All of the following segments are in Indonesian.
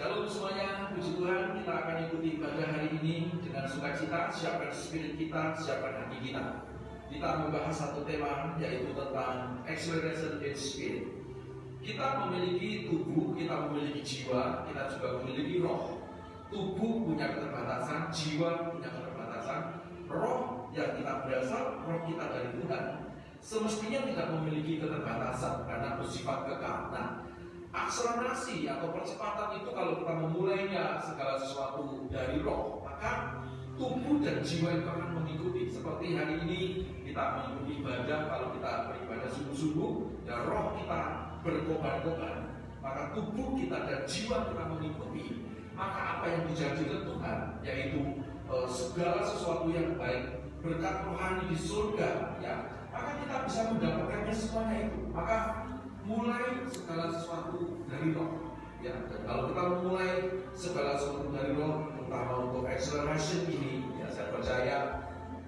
Shalom semuanya, puji Tuhan, kita akan ikuti ibadah hari ini dengan sukacita. Siapkan spirit kita, siapkan hati kita. Kita membahas satu tema, yaitu tentang acceleration in spirit. Kita memiliki tubuh, kita memiliki jiwa, kita juga memiliki roh. Tubuh punya keterbatasan, jiwa punya keterbatasan, roh yang kita berasal, roh kita dari Tuhan, semestinya tidak memiliki keterbatasan karena bersifat kekal. Nah, akselerasi atau percepatan itu kalau kita memulainya segala sesuatu dari roh, maka tubuh dan jiwa itu akan mengikuti. Seperti hari ini kita mengikuti ibadah, kalau kita beribadah sungguh-sungguh dan roh kita berkobar-kobar, maka tubuh kita dan jiwa kita mengikuti. Maka apa yang dijanjikan Tuhan, yaitu segala sesuatu yang baik, berkat rohani di surga, ya, maka kita bisa mendapatkannya semuanya itu. Maka mulai segala sesuatu dari roh, ya. Dan kalau kita memulai segala sesuatu dari roh, terutama untuk acceleration ini, ya, saya percaya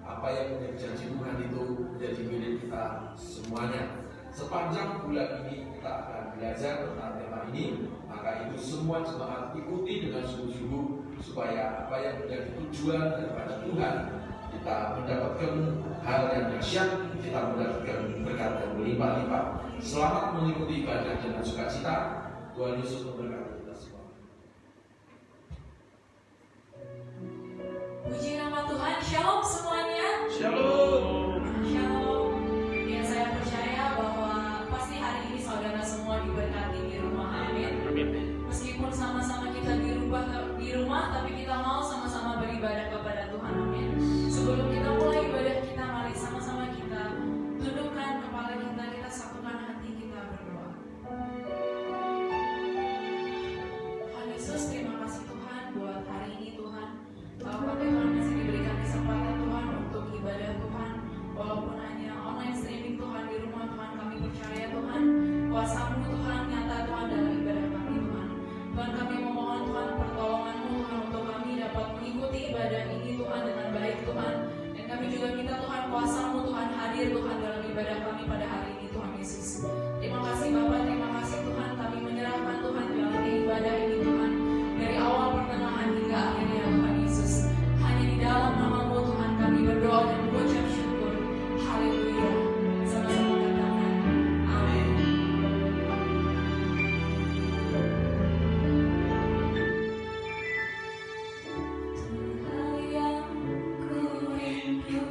apa yang menjadi janji Tuhan itu menjadi milik kita semuanya. Sepanjang bulan ini kita akan belajar tentang tema ini, maka itu semua jemaat ikuti dengan sungguh-sungguh supaya apa yang menjadi tujuan daripada Tuhan, kita mendapatkan hal yang dahsyat, kita mendapatkan berkat yang berlimpah-limpah. Selamat mengikuti ibadah dengan sukacita. Tuhan Yesus memberkati kita semua. Puji nama Tuhan. Shalom semuanya. Shalom. Shalom. Ya, saya percaya bahwa pasti hari ini saudara semua diberkati di rumah. Amin. Meskipun sama-sama kita di rumah, tapi kita mau sama-sama beribadah kepada Tuhan. Amin. Sebelum kita mulai ibadah kita, mari sama-sama kita tundukkan kepala kita satukan hati kita berdoa. Tuhan Yesus, terima kasih Tuhan buat hari ini Tuhan. Kami Tuhan masih diberikan kesempatan Tuhan untuk ibadah Tuhan, walaupun hanya online streaming Tuhan di rumah Tuhan, kami percaya Tuhan kuasa-Mu Tuhan nyata Tuhan dalam ibadah kami Tuhan. Tuhan, kami memohon Tuhan pertolongan-Mu Tuhan untuk kami dapat mengikuti ibadah ini Tuhan dengan baik Tuhan. Dan kami juga minta Tuhan kuasa-Mu Tuhan hadir Tuhan dalam ibadah kami pada hari ini Tuhan Yesus. Terima kasih Bapa, terima kasih Tuhan, kami menyerahkan Tuhan dalam ibadah ini Tuhan, dari awal pertengahan hingga akhirnya Tuhan Yesus. Hanya di dalam nama-Mu Tuhan kami berdoa dan mengucap syukur. Haleluya. Sama-sama katakan amin. Tuhan yang ku rindu,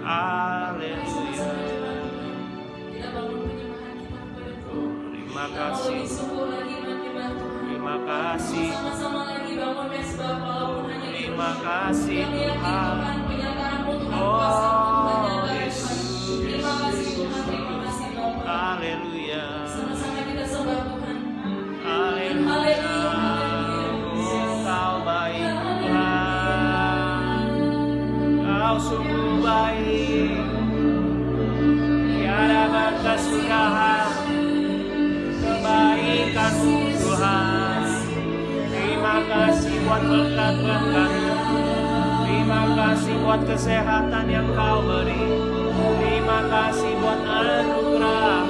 Haleluya. Kita bangun penyembahan kita kepada Tuhan. Terima Kita mau kasih. lebih sungguh lagi menyembah Tuhan. Terima kasih. Sama-sama lagi bangun mesbah walaupun hanya di Terima rumah. kasih Kami yakin Tuhan. Tuhan penyertaan-Mu, Tuhan Oh, kuasa Tuhan nyata Yesus. Tuhan. Terima kasih Tuhan, terima kasih Bapa. Haleluya. Sama-sama kita sembah Tuhan. Haleluya. Oh, Kau baik Tuhan. Kau sungguh baik. Tiada batas Tuhan. Kebaikan-Mu Tuhan. Terima kasih buat berkat-berkat. Terima kasih buat kesehatan yang Kau beri. Terima kasih buat anugerah.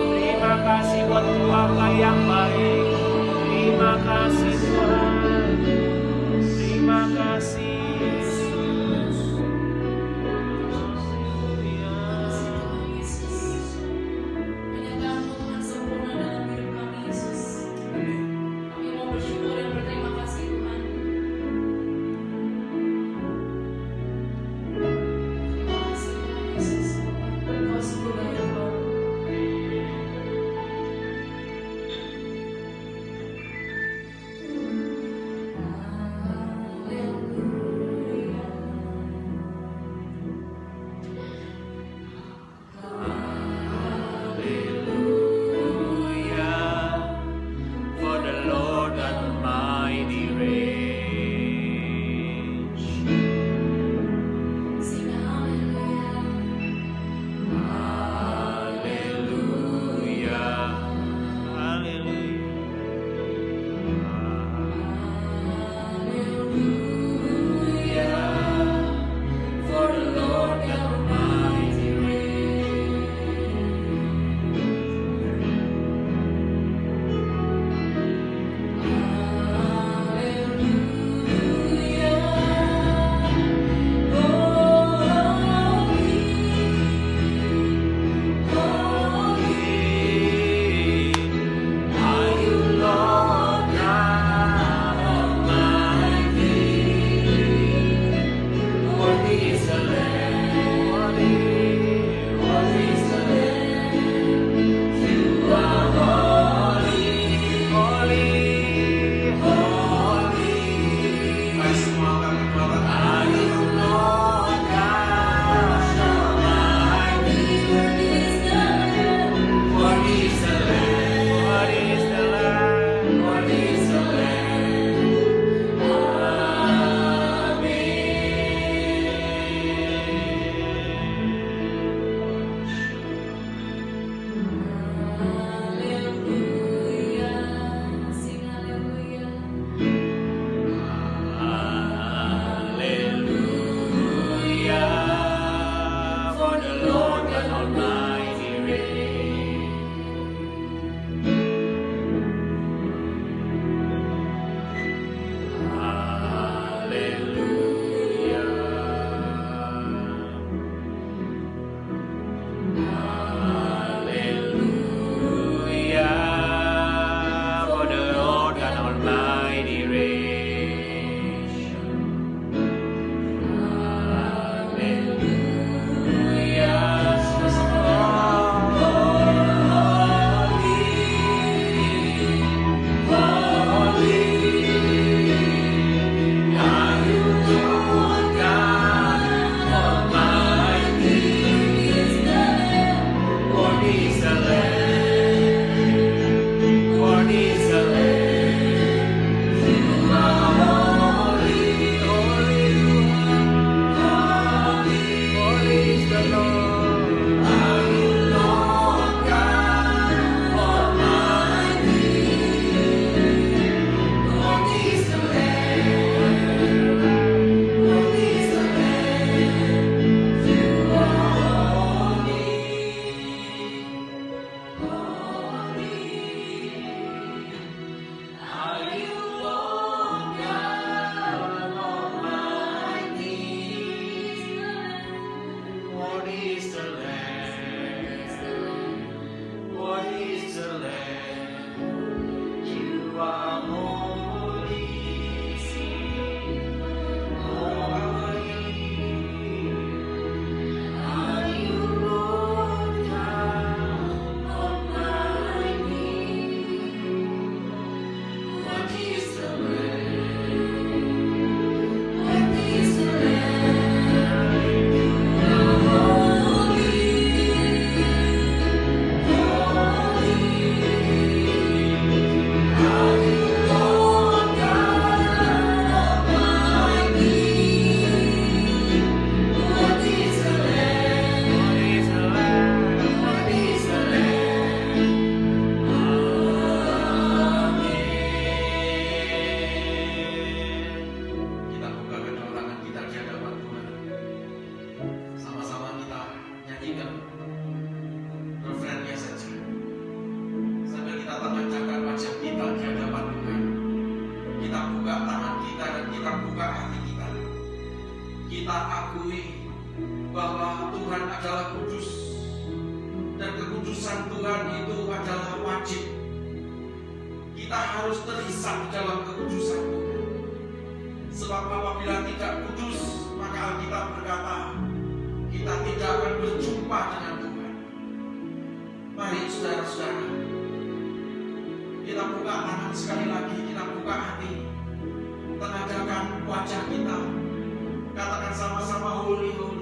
Terima kasih buat keluarga yang baik. Terima kasih Tuhan. Terima kasih Yesus. Tuhan Yesus. Penyertaan-Mu Tuhan sempurna dalam hidup kami Yesus. Kami mau bersyukur dan berterima kasih Tuhan. Terima kasih Tuhan Yesus. Kau sungguh baik Bapa. Hallelujah. For the Lord Almighty reigns. Sing haleluya. Hallelujah. Hallelujah. For the Lord Almighty Are you Lord God Almighty? Worthy is the Lamb. Worthy is the Lamb. You are holy, holy, holy. Mari semua kami mengatakan, Are you Lord God Almighty? Worthy is the Lamb. Worthy is the Lamb. Worthy is the Lamb. Haleluya. Sing haleluya. Hallelujah. For the Lord God Almighty reigns. Hallelujah. For the Lord God Almighty reigns. Sama-sama kita nyanyikan refrennya saja. Sambil kita tengahkan wajah kita di hadapan Tuhan. Kita buka tangan kita dan kita buka hati kita. Kita akui bahwa Tuhan adalah kudus. Dan kekudusan Tuhan itu adalah wajib. Kita harus terhisap dalam kekudusan Tuhan. Sebab apabila tidak kudus, maka Alkitab berkata, kita tidak akan berjumpa dengan Tuhan. Mari saudara-saudara, kita buka tangan sekali lagi, kita buka hati, tenagakan wajah kita, katakan sama-sama holy, holy.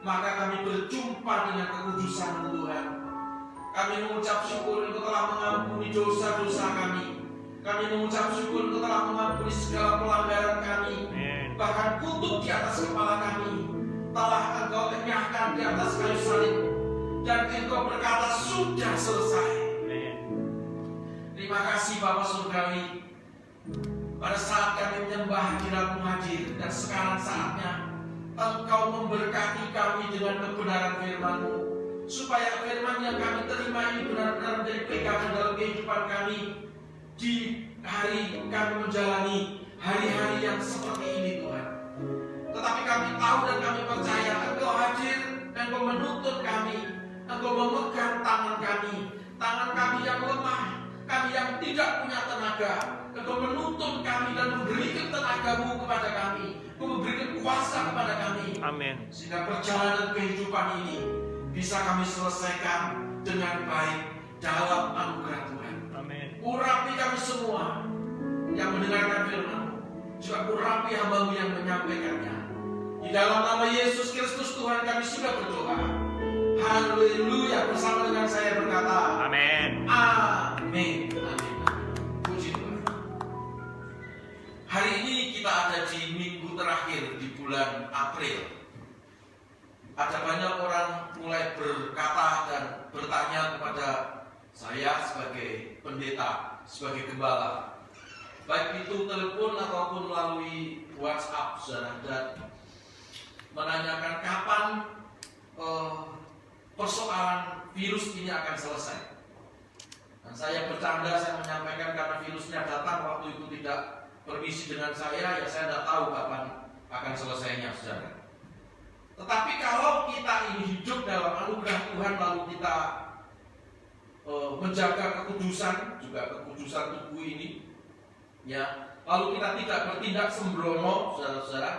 Maka kami berjumpa dengan kekudusan Tuhan. Kami mengucap syukur Engkau telah mengampuni dosa-dosa kami. Kami mengucap syukur Engkau telah mengampuni segala pelanggaran kami. Bahkan kutuk di atas kepala kami telah Engkau lenyahkan di atas kayu salib. Dan Engkau berkata, sudah selesai. Terima kasih Bapa Surgawi. Pada saat kami menyembah hadirat-Mu hadir, dan sekarang saatnya Engkau memberkati kami dengan kebenaran firman-Mu, supaya firman yang kami terima ini benar-benar menjadi pegangan dalam kehidupan kami di hari kami menjalani hari-hari yang seperti ini Tuhan. Tetapi kami tahu dan kami percaya Engkau hadir, Engkau menuntun kami, Engkau memegang tangan kami yang lemah, kami yang tidak punya tenaga. Engkau menuntun kami dan memberikan tenaga-Mu kepada kami, memberikan kuasa kepada kami. Amin. Sehingga perjalanan kehidupan ini bisa kami selesaikan dengan baik dalam anugerah Tuhan. Amin. Urapi kami semua yang mendengarkan firman-Mu, juga urapi hamba-Mu yang menyampaikannya. Di dalam nama Yesus Kristus Tuhan kami sudah berdoa. Haleluya. Bersama dengan saya berkata, amin. Amin. Amin. Puji Tuhan. Hari ini kita ada di minggu terakhir di bulan April. Ada banyak orang mulai berkata dan bertanya kepada saya sebagai pendeta, sebagai gembala, baik itu telepon ataupun melalui WhatsApp, saudara, dan menanyakan kapan persoalan virus ini akan selesai. Dan saya bercanda, saya menyampaikan karena virusnya datang waktu itu tidak permisi dengan saya, ya saya tidak tahu kapan akan selesainya, saudara. Tetapi kalau kita ini hidup dalam anugerah Tuhan, lalu kita menjaga kekudusan, juga kekudusan tubuh ini, ya, lalu kita tidak bertindak sembrono, saudara-saudara,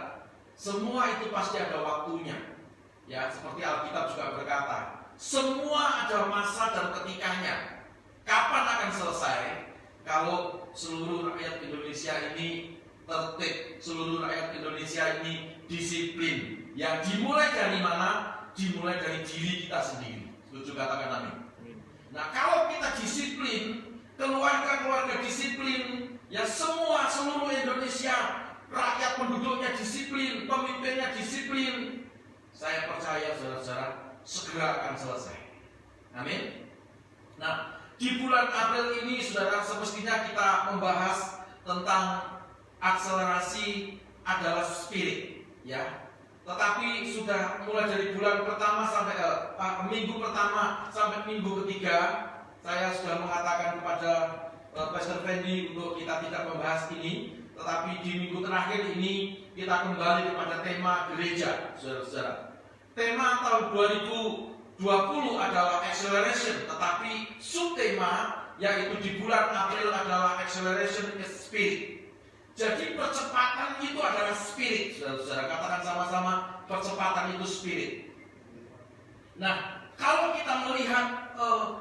semua itu pasti ada waktunya. Ya, seperti Alkitab juga berkata, semua ada masa dan ketikanya. Kapan akan selesai? Kalau seluruh rakyat Indonesia ini tertib, seluruh rakyat Indonesia ini disiplin. Yang dimulai dari mana? Dimulai dari diri kita sendiri. Setuju, katakan amin. Nah, kalau kita disiplin, keluarga-keluarga disiplin, ya semua seluruh Indonesia, rakyat penduduknya saya percaya saudara-saudara segera akan selesai. Amin. Nah, di bulan April ini saudara semestinya kita membahas tentang akselerasi adalah spirit, ya. Tetapi sudah mulai dari bulan pertama sampai minggu pertama sampai minggu ketiga, saya sudah mengatakan kepada Pastor Fendi untuk kita tidak membahas ini. Tetapi di minggu terakhir ini kita kembali kepada tema gereja, saudara-saudara. Tema tahun 2020 adalah acceleration, tetapi subtema yaitu di bulan April adalah acceleration is spirit. Jadi percepatan itu adalah spirit, saudara-saudara. Katakan sama-sama, percepatan itu spirit. Nah, kalau kita melihat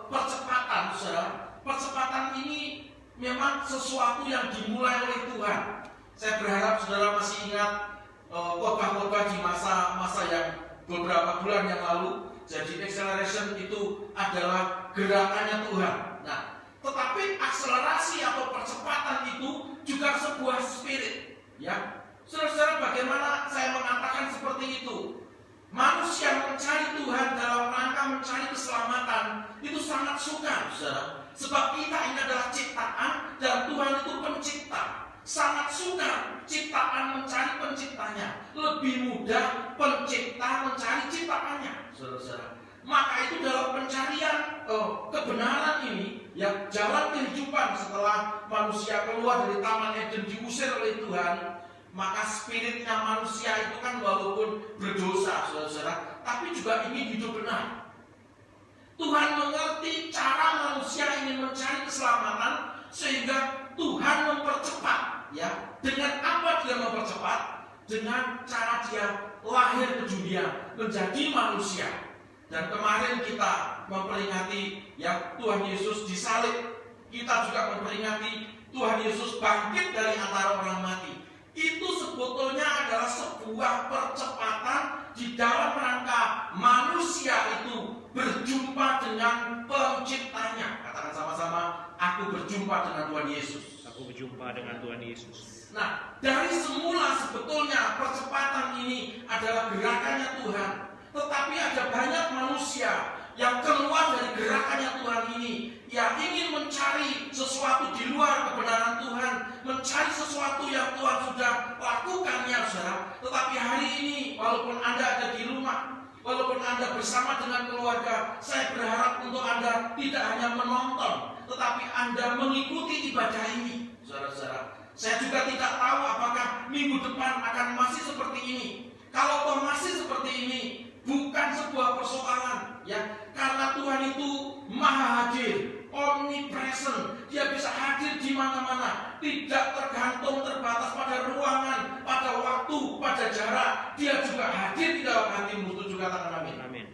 percepatan, saudara, percepatan ini memang sesuatu yang dimulai oleh Tuhan. Saya berharap saudara masih ingat khotbah-khotbah di masa-masa yang beberapa bulan yang lalu. Jadi acceleration itu adalah gerakannya Tuhan. Nah, tetapi akselerasi atau percepatan itu juga sebuah spirit, ya. Saudara-saudara, bagaimana saya mengatakan seperti itu? Manusia mencari Tuhan dalam rangka mencari keselamatan itu sangat sukar, saudara. Sebab kita ini adalah ciptaan dan Tuhan itu pencipta. Sangat sukar ciptaan mencari penciptanya. Lebih mudah pencipta mencari ciptaannya, saudara-saudara. Maka itu dalam pencarian kebenaran ini, ya, jalan kehidupan setelah manusia keluar dari Taman Eden diusir oleh Tuhan, maka spiritnya manusia itu kan walaupun berdosa, saudara-saudara, tapi juga ingin hidup benar. Tuhan mengerti cara manusia ingin mencari keselamatan sehingga Tuhan mempercepat, ya. Dengan apa dia mempercepat? Dengan cara dia lahir ke dunia menjadi manusia. Dan kemarin kita memperingati yang Tuhan Yesus disalib. Kita juga memperingati Tuhan Yesus bangkit dari antara orang mati. Itu sebetulnya adalah sebuah percepatan di dalam rangka manusia itu berjumpa dengan penciptanya. Katakan sama-sama, aku berjumpa dengan Tuhan Yesus. Aku berjumpa dengan Tuhan Yesus. Nah, dari semula sebetulnya percepatan ini adalah gerakannya Tuhan. Tetapi ada banyak manusia yang keluar dari gerakannya Tuhan ini, yang ingin mencari sesuatu di luar kebenaran Tuhan, mencari sesuatu yang Tuhan sudah lakukan, ya saudara. Tetapi hari ini, walaupun Anda ada di rumah, walaupun Anda bersama dengan keluarga, saya berharap untuk Anda tidak hanya menonton, tetapi Anda mengikuti ibadah ini, saudara-saudara. Saya juga tidak tahu apakah minggu depan akan masih seperti ini. Kalau toh masih seperti ini, bukan sebuah persoalan, ya, karena Tuhan itu maha hadir, omnipresent. Dia bisa hadir di mana-mana, tidak tergantung terbatas pada ruangan, pada waktu, pada jarak. Dia juga hadir di dalam hatimu. Setuju, katakan amin. Amin.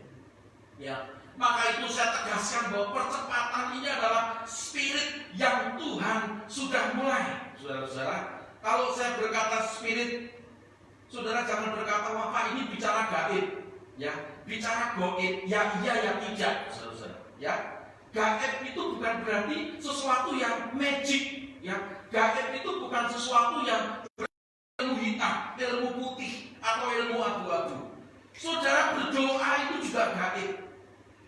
Ya, maka itu saya tegaskan bahwa percepatan ini adalah spirit yang Tuhan sudah mulai, saudara-saudara. Kalau saya berkata spirit, saudara jangan berkata, wah Pak ini bicara gaib. Ya, bicara goib, ya iya ya tidak, saudara-saudara. Ya, gaib itu bukan berarti sesuatu yang magic. Ya, gaib itu bukan sesuatu yang ilmu hitam, ilmu putih, atau ilmu abu-abu. Saudara berdoa itu juga gaib.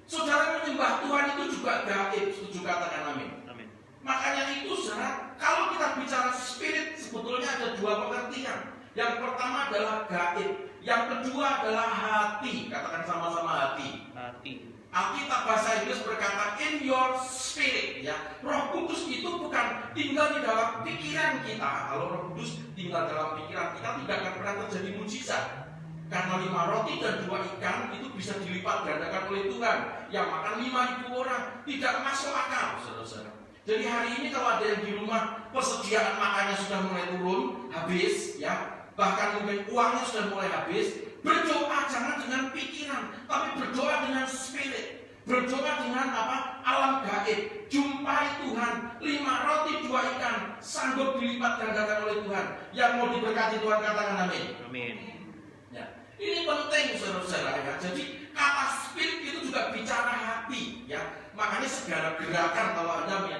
Saudara menyembah Tuhan itu juga gaib. Setuju, katakan amin. Amin. Makanya itu, saudara, kalau kita bicara spirit, sebetulnya ada dua pengertian. Yang pertama adalah gaib. Yang kedua adalah hati. Katakan sama-sama hati. Hati. Alkitab bahasa Inggris berkata in your spirit, ya. Roh Kudus itu bukan tinggal di dalam pikiran kita. Kalau Roh Kudus tinggal dalam pikiran kita, tidak akan pernah terjadi mujizat. Karena 5 roti dan 2 ikan itu bisa dilipat gandakan oleh Tuhan. Yang makan 5.000 orang, tidak masuk akal, saudara-saudara. Jadi hari ini kalau ada yang di rumah persediaan makannya sudah mulai turun, habis, ya. Bahkan mungkin uangnya sudah mulai habis, berdoa jangan dengan pikiran, tapi berdoa dengan spirit. Berdoa dengan apa? Alam gaib. Jumpai Tuhan. 5 roti 2 ikan sanggup dilipat gandakan oleh Tuhan. Yang mau diberkati Tuhan, katakan amin. Amin. Ya, ini penting, saudara-saudara, ya. Jadi kata spirit itu juga bicara hati, ya. Makanya segala gerakan kalau Anda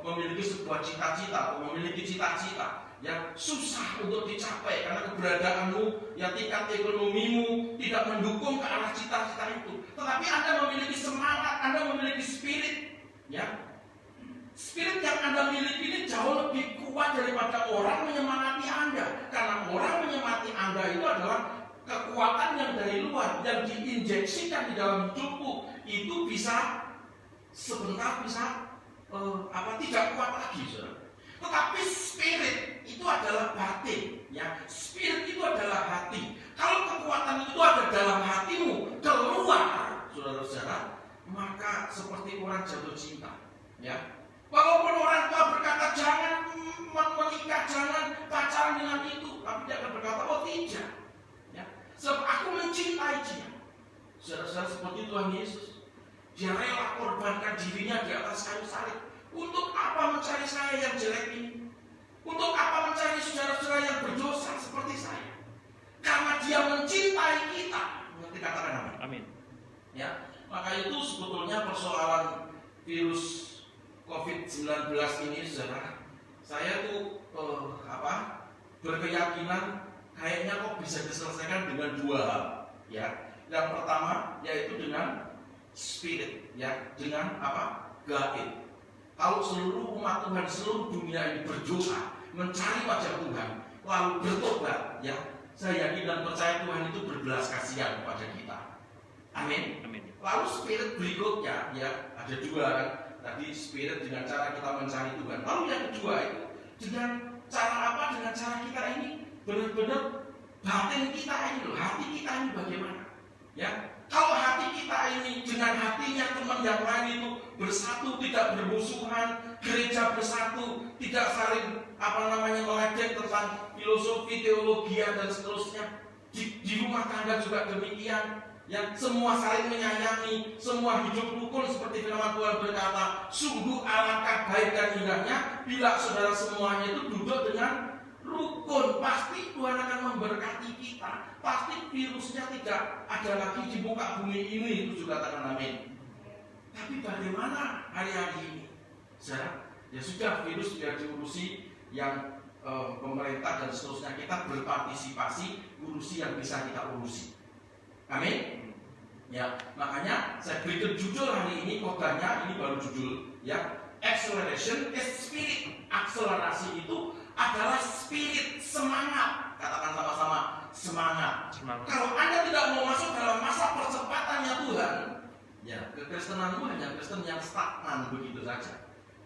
memiliki sebuah cita-cita atau memiliki cita-cita, yang susah untuk dicapai karena keberadaanmu, ya tingkat ekonomimu tidak mendukung ke arah cita-cita itu. Tetapi Anda memiliki semangat, Anda memiliki spirit, ya. Spirit yang Anda miliki ini jauh lebih kuat daripada orang menyemangati Anda. Karena orang menyemangati Anda itu adalah kekuatan yang dari luar, yang diinjeksikan di dalam hidupmu. Itu bisa sebentar bisa tidak kuat lagi, saudara. Tetapi spirit itu adalah batin, ya. Spirit itu adalah hati. Kalau kekuatan itu ada dalam hatimu, keluar, saudara-saudara, maka seperti orang jatuh cinta, ya. Walaupun orang tua berkata jangan menikah, jangan pacaran dengan itu, tapi dia akan berkata oh tidak, ya. Sebab aku mencintai dia. Saudara-saudara, seperti Tuhan Yesus, dia rela korbankan dirinya di atas kayu salib. Untuk apa mencari saya yang jelek ini? Untuk apa mencari saudara-saudara yang berdosa seperti saya? Karena dia mencintai kita. Nanti katakan amin. Amin. Ya, maka itu sebetulnya persoalan virus COVID-19 ini, saudara, saya tuh berkeyakinan kayaknya kok bisa diselesaikan dengan dua hal, ya. Yang pertama yaitu dengan spirit, ya, dengan gaib. Kalau seluruh umat Tuhan, seluruh dunia ini berdoa, mencari wajah Tuhan, lalu bertobat, ya, saya yakin dan percaya Tuhan itu berbelas kasihan kepada kita. Amin. Amin. Lalu spirit berikutnya, ya, ada dua kan. Tadi spirit dengan cara kita mencari Tuhan. Lalu yang kedua itu dengan cara apa? Dengan cara kita ini benar-benar batin kita ini loh, hati kita ini bagaimana? Ya, kalau hati kita ini dengan hatinya teman yang lain itu bersatu, tidak bermusuhan, gereja bersatu, tidak saling meledek tentang filosofi, teologi dan seterusnya. Di rumah tangga juga demikian. Yang semua saling menyayangi, semua hidup rukun seperti firman Tuhan berkata, sungguh alangkah baik dan indahnya bila saudara semuanya itu duduk dengan rukun. Pasti Tuhan akan memberkati kita. Pasti virusnya tidak ada lagi di muka bumi ini. Itu juga katakan amin. Tapi bagaimana hari-hari ini? Ya sudah, virus biar diurusi yang pemerintah dan seterusnya. Kita berpartisipasi, urusi yang bisa kita urusi. Amin. Ya, makanya saya berikan judul hari ini, khotbahnya ini baru judul, ya, acceleration is spirit. Akselerasi itu adalah spirit, semangat. Katakan sama-sama, semangat. Kalau Anda tidak mau masuk dalam masa percepatannya Tuhan, ya, kekristenanmu hanya Kristen yang stagnan begitu saja.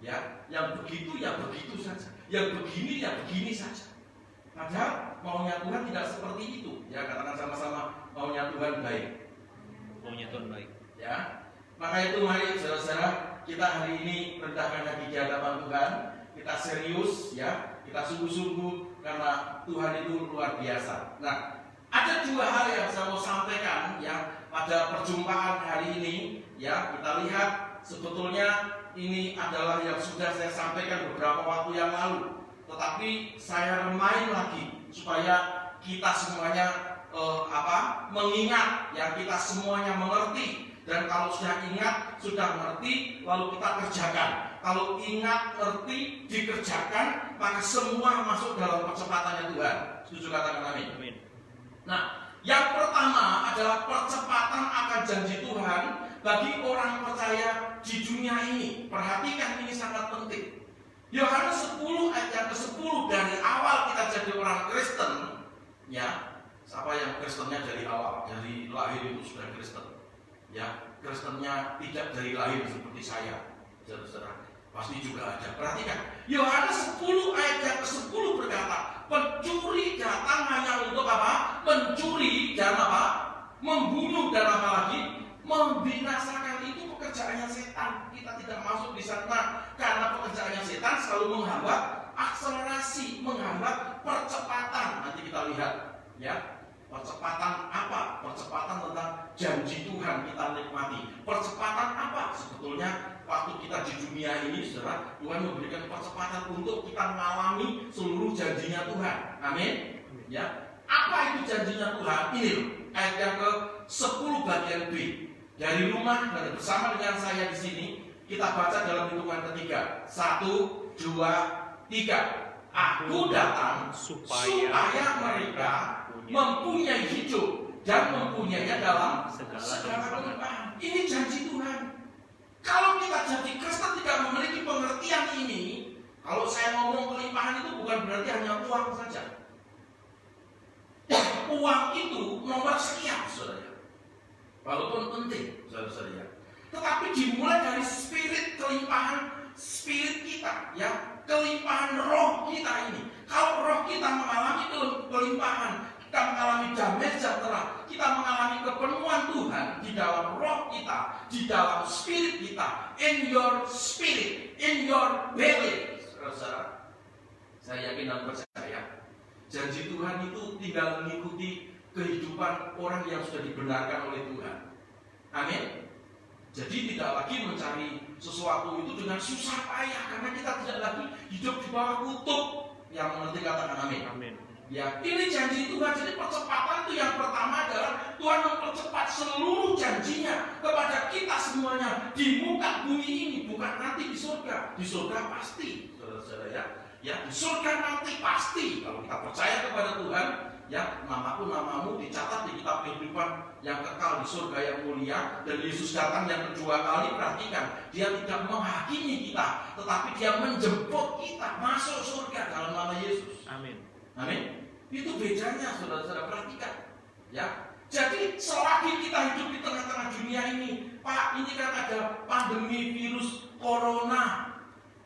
Ya, yang begitu ya begitu saja, yang begini ya begini saja. Padahal maunya Tuhan tidak seperti itu. Ya, katakan sama-sama, maunya Tuhan baik. Maunya Tuhan baik. Ya, maka itu mari saudara-saudara, kita hari ini rendahkan hati di hadapan Tuhan. Kita serius, ya, kita sungguh-sungguh karena Tuhan itu luar biasa. Nah, ada dua hal yang saya mau sampaikan, ya, pada perjumpaan hari ini. Ya, kita lihat sebetulnya ini adalah yang sudah saya sampaikan beberapa waktu yang lalu. Tetapi saya remind lagi supaya kita semuanya mengingat, ya, kita semuanya mengerti. Dan kalau sudah ingat, sudah mengerti, lalu kita kerjakan. Kalau ingat, ngerti, dikerjakan, maka semua masuk dalam percepatannya Tuhan. Setuju katakan amin? Amin. Nah, yang pertama adalah percepatan akan janji Tuhan bagi orang percaya di dunia ini. Perhatikan, ini sangat penting. Yohanes 10 ayat yang ke-10, dari awal kita jadi orang Kristen, ya. Siapa yang Kristennya dari awal, dari lahir itu sudah Kristen, ya. Kristennya tidak dari lahir seperti saya, saudara-saudara, pasti juga ada. Perhatikan, Yohanes 10 ayat yang ke-10 berkata, pencuri datang hanya untuk apa? Mencuri dan apa? Membunuh dan apa lagi? Membinasakan. Itu pekerjaannya setan. Kita tidak masuk di sana karena pekerjaannya setan selalu menghambat akselerasi, menghambat percepatan. Nanti kita lihat, ya. Percepatan apa? Percepatan tentang janji Tuhan kita nikmati. Percepatan apa? Sebetulnya waktu kita di dunia ini, saudara, Tuhan memberikan percepatan untuk kita mengalami seluruh janjinya Tuhan. Amin. Ya. Apa itu janjinya Tuhan? Ini ayat yang ke-10 bagian B. Dari rumah dan bersama dengan saya di sini, kita baca dalam hitungan ketiga. 1, 2, 3. Aku datang supaya mereka mempunyai hidup dan mempunyainya dalam segala kelimpahan. Ini janji Tuhan. Kalau kita jadi Kristen tidak memiliki pengertian ini, kalau saya ngomong kelimpahan itu bukan berarti hanya uang saja. Uang itu nomor sekian, saudara. Walaupun penting, saudara. Tetapi dimulai dari spirit kelimpahan, spirit kita, ya, kelimpahan roh kita ini. Kalau roh kita mengalami kelimpahan, kita mengalami damai sejahtera, kita mengalami kepenuhan Tuhan di dalam roh kita, di dalam spirit kita, in your spirit, in your belly. Saudara, saya yakin dan percaya, janji Tuhan itu tinggal mengikuti kehidupan orang yang sudah dibenarkan oleh Tuhan. Amin. Jadi tidak lagi mencari sesuatu itu dengan susah payah, karena kita tidak lagi hidup di bawah kutub. Yang mengerti katakan amin. Amin. Ya, ini janji Tuhan. Jadi percepatan itu yang pertama adalah Tuhan mempercepat seluruh janjinya kepada kita semuanya di muka bumi ini, bukan nanti di surga. Di surga pasti, saudara-saudara, ya. Ya, di surga nanti pasti. Kalau kita percaya kepada Tuhan, ya, namaku namamu dicatat di kitab kehidupan yang kekal di surga yang mulia. Dan Yesus datang yang kedua kali, perhatikan, dia tidak menghakimi kita, tetapi dia menjemput kita masuk surga dalam nama Yesus. Amin. Amin. Itu bedanya, saudara-saudara, perhatikan. Ya. Jadi selagi kita hidup di tengah-tengah dunia ini, Pak, ini kan ada pandemi virus corona.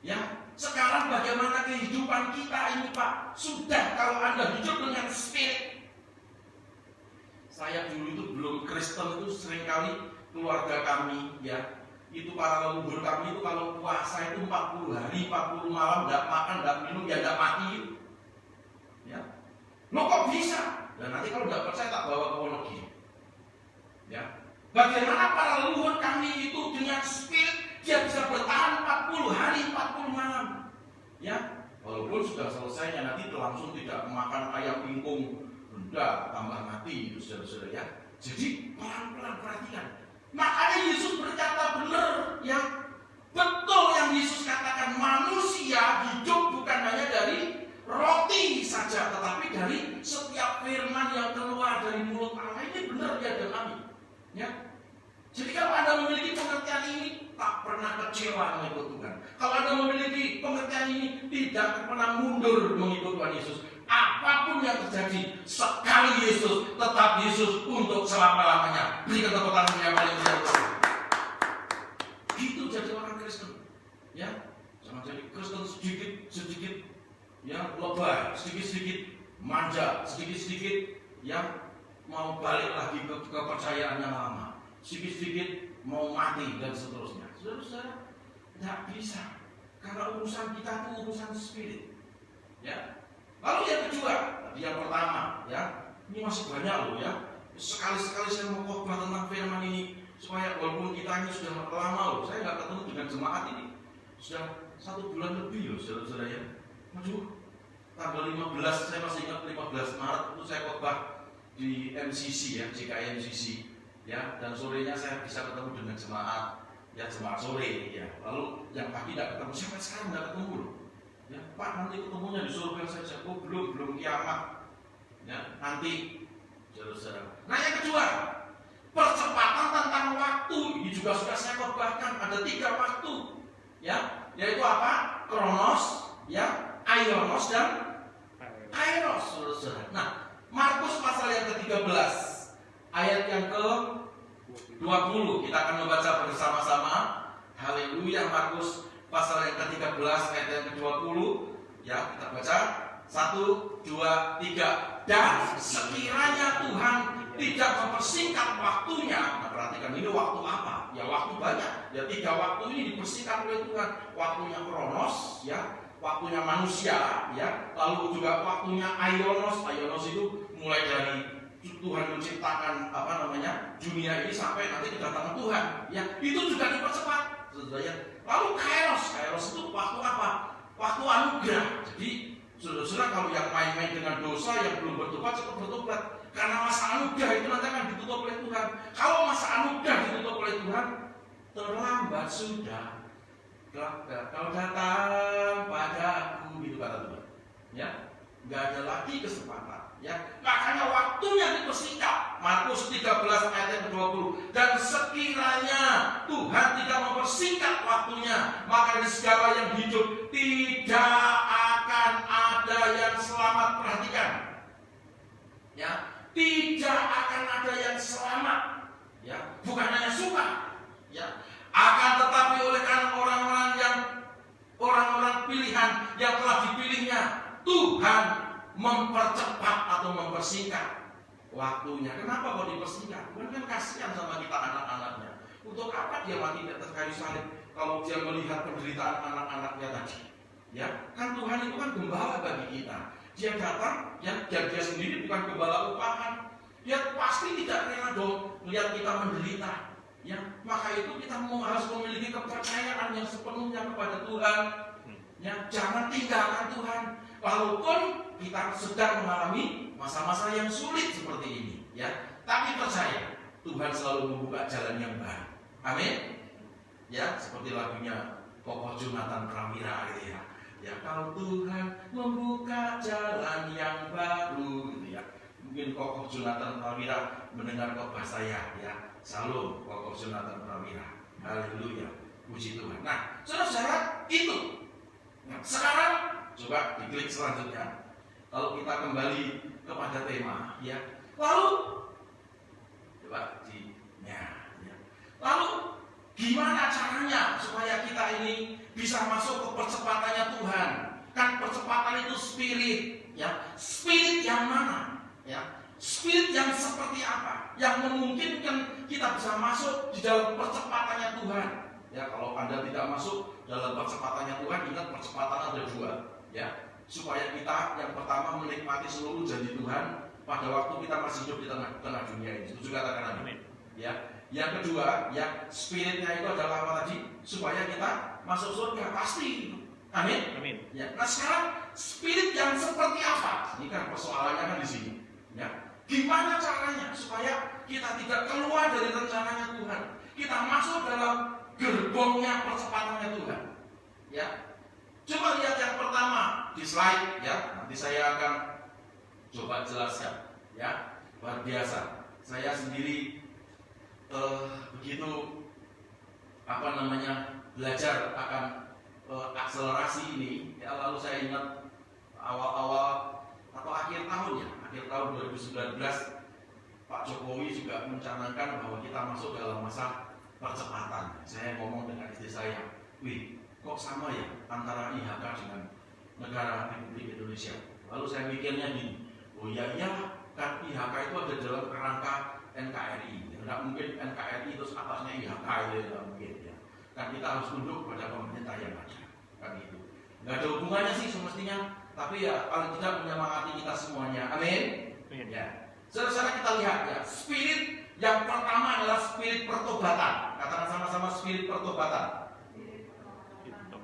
Ya. Sekarang bagaimana kehidupan kita ini, Pak? Sudah, kalau Anda hidup dengan spirit. Saya dulu itu belum Kristen itu seringkali keluarga kami, ya, itu para leluhur kami itu kalau puasa itu 40 hari, 40 malam, tidak makan, tidak minum, ya tidak mati. Ya. Loh kok bisa? Dan nanti kalau tidak percaya tak bawa ke Wonogiri. Ya. Bagaimana para leluhur kami itu dengan spirit dia bisa bertahan 40 hari, 40 malam. Ya, walaupun sudah selesainya nanti langsung tidak makan ayam ingkung, rendah, tambah mati, saudara-saudara, ya. Jadi pelan-pelan perhatikan. Makanya Yesus berkata benar, ya. Betul yang Yesus katakan, manusia hidup bukan hanya dari roti saja, tetapi dari setiap firman yang keluar dari mulut Allah. Ini benar ya dan amin. Ya. Jadi kalau Anda memiliki pengertian ini, tak pernah kecewa mengikut Tuhan. Kalau Anda memiliki pengertian ini, tidak pernah mundur mengikut Tuhan Yesus. Apapun yang terjadi, sekali Yesus, tetap Yesus untuk selama-lamanya. Berikan tepuk tangan yang paling besar. Itu jadi orang Kristen. Ya, jangan jadi Kristen sedikit-sedikit, ya, lebay, sedikit-sedikit manja, sedikit-sedikit yang mau balik lagi ke kepercayaan yang lama. Sedikit-sedikit mau mati dan seterusnya. Saudara-saudara, tidak bisa. Karena urusan kita itu urusan spirit. Ya. Lalu yang kedua, tadi yang pertama, ya, ini masih banyak loh, ya. Sekali-sekali saya mau khotbah tentang firman ini supaya walaupun kita ini sudah lama loh, saya nggak ketemu dengan jemaat ini sudah 1 bulan lebih loh, saudara-saudara, ya. Aduh, tanggal 15, saya masih ingat 15 Maret itu saya khotbah di MCC, ya, JKMCC. Ya, dan sorenya saya bisa ketemu dengan jemaat, ya, jemaat sore, ya. Lalu yang pagi tidak ketemu, sampai sekarang tidak ketemu loh. Ya, Pak, nanti ketemunya di surga saja. Oh, belum kiamat. Ya, nanti, saudara-saudara. Nah, yang kedua, percepatan tentang waktu ini juga sudah saya khotbahkan. Ada 3 waktu, ya, yaitu apa? Kronos, ya, Aironos dan Kairos, saudara-saudara. Nah, Markus pasal yang ke-13. Ayat yang ke-20 kita akan membaca bersama-sama. Haleluya. Markus pasal yang ke-13 ayat yang ke-20. Ya, kita baca 1, 2, 3. Dan sekiranya Tuhan tidak mempersingkat waktunya. Nah, perhatikan ini waktu apa? Ya, waktu banyak. Ya, 3 waktu ini dipersingkat oleh Tuhan. Waktunya Kronos, ya, waktunya manusia, ya, lalu juga waktunya Aironos. Aironos itu mulai dari Tuhan menciptakan dunia ini sampai nanti kedatangan Tuhan, ya, itu juga dipercepat, saudara. Lalu Kairos itu waktu apa? Waktu anugerah. Jadi saudara, kalau yang main-main dengan dosa yang belum bertobat cepat bertobat, karena masa anugerah itu nanti akan ditutup oleh Tuhan. Kalau masa anugerah ditutup oleh Tuhan, terlambat sudah. Kalau datang padaku, gitu kata Tuhan. Ya, nggak ada lagi kesempatan. Ya, makanya waktunya dipersingkat. Markus 13 ayat yang ke-20. Dan sekiranya Tuhan tidak mempersingkat waktunya, maka di segala yang hidup tidak akan ada yang selamat. Perhatikan, ya, tidak akan ada yang selamat. Ya, bukan hanya suka, ya, akan tetapi oleh karena orang-orang pilihan yang telah dipilihnya, Tuhan mempercepat atau mempersingkat waktunya. Kenapa kok dipersingkat? Tuhan kan kasihan sama kita anak-anaknya. Untuk apa dia mati di atas kayu salib kalau dia melihat penderitaan anak-anaknya tadi? Ya, kan Tuhan itu kan gembala bagi kita. Dia datang, ya, dan dia sendiri bukan gembala upahan. Dia pasti tidak rela dong melihat kita menderita. Ya, maka itu kita harus memiliki kepercayaan yang sepenuhnya kepada Tuhan. Ya, jangan tinggalkan Tuhan, walaupun kita sedang mengalami masa-masa yang sulit seperti ini. Ya, tapi percaya Tuhan selalu membuka jalan yang baru. Amin. Ya, seperti lagunya Kokoh Jonathan Prawira gitu ya. Ya, kalau Tuhan membuka jalan yang baru, gitu ya. Mungkin Kokoh Jonathan Prawira mendengar khotbah saya, ya. Salam Kokoh Jonathan Prawira. Haleluya, puji Tuhan. Nah, saudara-saudara, itu. Nah, sekarang coba diklik selanjutnya. Kalau kita kembali kepada tema, ya. Lalu coba lalu gimana caranya supaya kita ini bisa masuk ke percepatannya Tuhan? Kan percepatan itu spirit, ya. Spirit yang mana? Ya. Spirit yang seperti apa? Yang memungkinkan kita bisa masuk di dalam percepatannya Tuhan. Ya, kalau Anda tidak masuk dalam percepatannya Tuhan, ingat percepatan ada dua, ya. Supaya kita yang pertama menikmati seluruh janji Tuhan pada waktu kita masih hidup di tengah dunia ini. Setuju katakan amin. Ya. Yang kedua, ya, spiritnya itu adalah apa tadi? Supaya kita masuk surga pasti. Amin. Amin. Ya. Nah, sekarang spirit yang seperti apa? Ini kan persoalannya kan di sini. Ya. Gimana caranya supaya kita tidak keluar dari rencananya Tuhan? Kita masuk dalam gerbongnya percepatannya Tuhan. Ya. Coba lihat yang pertama di slide, ya. Nanti saya akan coba jelaskan, ya. Luar biasa. Saya sendiri begitu belajar akan akselerasi ini, ya. Lalu saya ingat awal-awal atau akhir tahun 2019, Pak Jokowi juga mencanangkan bahwa kita masuk dalam masa percepatan. Saya ngomong dengan istri saya, wih, kok sama ya antara IHK dengan negara Republik Indonesia. Lalu saya mikirnya gini, oh iya kan IHK itu ada dalam kerangka NKRI. Tidak mungkin NKRI terus atasnya IHK, itu tidak mungkin, ya. Kan kita harus tunduk pada pemerintah yang ada, kan itu. Nggak ada hubungannya sih semestinya, tapi ya paling tidak menyemangati kita semuanya. Amin. Ya. Saudara-saudara, kita lihat, ya, spirit yang pertama adalah spirit pertobatan. Katakan sama-sama spirit pertobatan.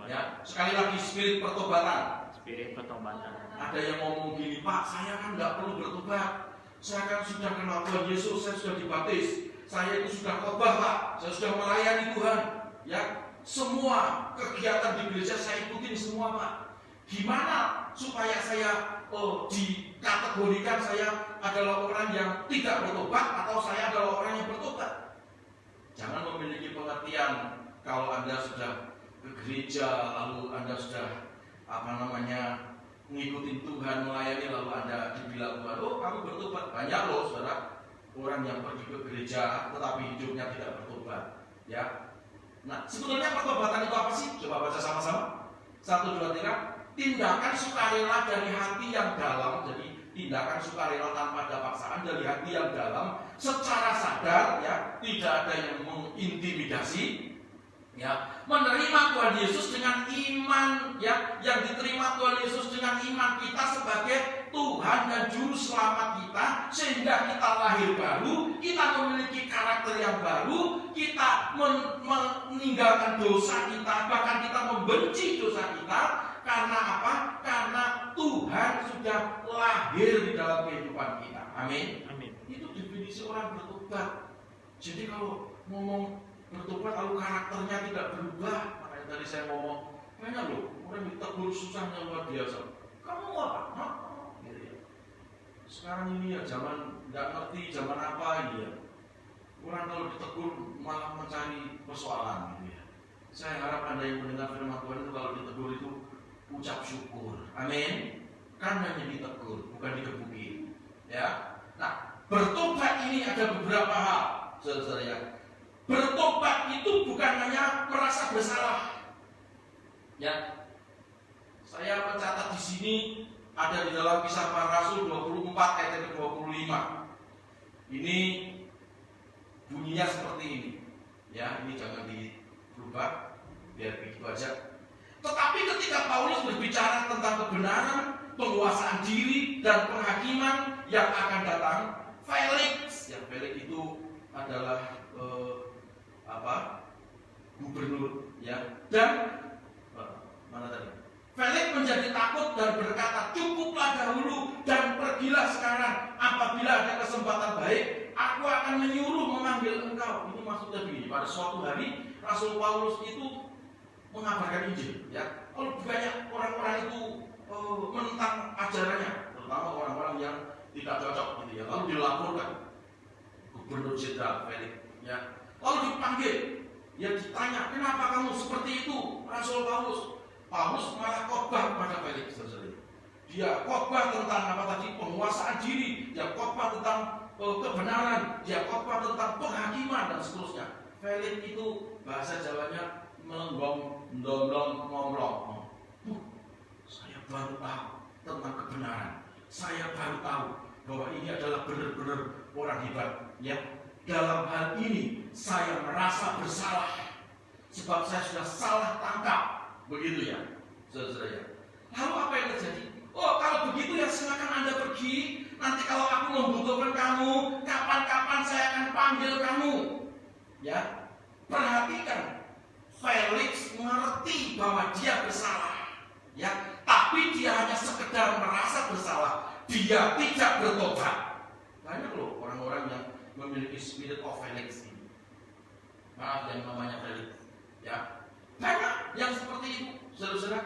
Ya, sekali lagi spirit pertobatan. Spirit pertobatan. Ada yang ngomong gini, Pak, saya kan nggak perlu bertobat. Saya kan sudah kenal Tuhan Yesus, saya sudah dibaptis, saya itu sudah khotbah, Pak, saya sudah melayani Tuhan. Ya, semua kegiatan di gereja saya ikutin semua, Pak. Gimana supaya saya dikategorikan saya adalah orang yang tidak bertobat atau saya adalah orang yang bertobat? Jangan memiliki pengertian kalau Anda sudah ke gereja lalu Anda sudah ngikutin Tuhan, melayani, lalu Anda dibilang Tuhan, oh kamu bertobat. Banyak loh saudara orang yang pergi ke gereja tetapi hidupnya tidak bertobat, ya. Nah, sebetulnya pertobatan itu apa sih? Coba baca sama-sama. 1, 2, 3. Tindakan sukarela dari hati yang dalam. Jadi tindakan sukarela tanpa ada paksaan dari hati yang dalam, secara sadar, ya, tidak ada yang mengintimidasi, ya, menerima Tuhan Yesus dengan iman, ya, yang diterima Tuhan Yesus dengan iman kita sebagai Tuhan dan Juru Selamat kita, sehingga kita lahir baru, kita memiliki karakter yang baru, kita meninggalkan dosa kita, bahkan kita membenci dosa kita. Karena apa? Karena Tuhan sudah lahir di dalam kehidupan kita. Amin. Amin. Itu definisi orang bertobat. Jadi kalau ngomong bertobat lalu karakternya tidak berubah, makanya tadi saya ngomong banyak loh orang ditegur susahnya luar biasa. Kamu mau apa? Hah? Gitu ya. Sekarang ini ya zaman nggak ngerti zaman apa ini ya. Orang kalau ditegur malah mencari persoalan gitu ya. Saya harap Anda yang mendengar firman Tuhan itu kalau ditegur itu ucap syukur. Amin. Kan hanya ditegur, bukan digebukin. Ya. Nah, bertobat ini ada beberapa hal, saudara-saudara. Bertobat itu bukan hanya merasa bersalah. Ya. Saya mencatat di sini ada di dalam Kisah Para Rasul 24 ayat 25. Ini bunyinya seperti ini. Ya, ini jangan dirubah, biar begitu aja. Tetapi ketika Paulus berbicara tentang kebenaran, penguasaan diri dan penghakiman yang akan datang, Felix, yang Felix itu adalah gubernur, ya, dan mana tadi? Felix menjadi takut dan berkata, cukuplah dahulu dan pergilah sekarang. Apabila ada kesempatan baik, aku akan menyuruh memanggil engkau. Ini maksudnya begini, pada suatu hari Rasul Paulus itu mengabarkan Injil. Ya, kalau banyak orang-orang itu menentang ajarannya, terutama orang-orang yang tidak cocok, gitu ya. Lalu dilaporkan Gubernur Jenderal Felix. Ya, lalu dipanggil, ya ditanya, kenapa kamu seperti itu, Rasul Paulus? Paulus malah khotbah kepada Felix. Dia khotbah tentang apa tadi? Penguasaan diri. Dia khotbah tentang kebenaran. Dia khotbah tentang penghakiman dan seterusnya. Felix itu bahasa Jawanya melenggong, ngomong. Saya baru tahu tentang kebenaran. Saya baru tahu bahwa ini adalah benar-benar orang hebat. Ya, dalam hal ini saya merasa bersalah sebab saya sudah salah tangkap. Begitu ya, saudara-saudara. Lalu apa yang terjadi? Oh, kalau begitu ya silakan Anda pergi. Nanti kalau aku membutuhkan kamu, kapan-kapan saya akan panggil kamu. Ya, perhatikan. Felix mengerti bahwa dia bersalah. Ya, tapi dia hanya sekedar merasa bersalah. Dia tidak bertobat. Banyak loh orang-orang yang memiliki spirit of Felix ini. Maaf yang namanya Felix. Ya, banyak yang seperti itu, saudara-saudara.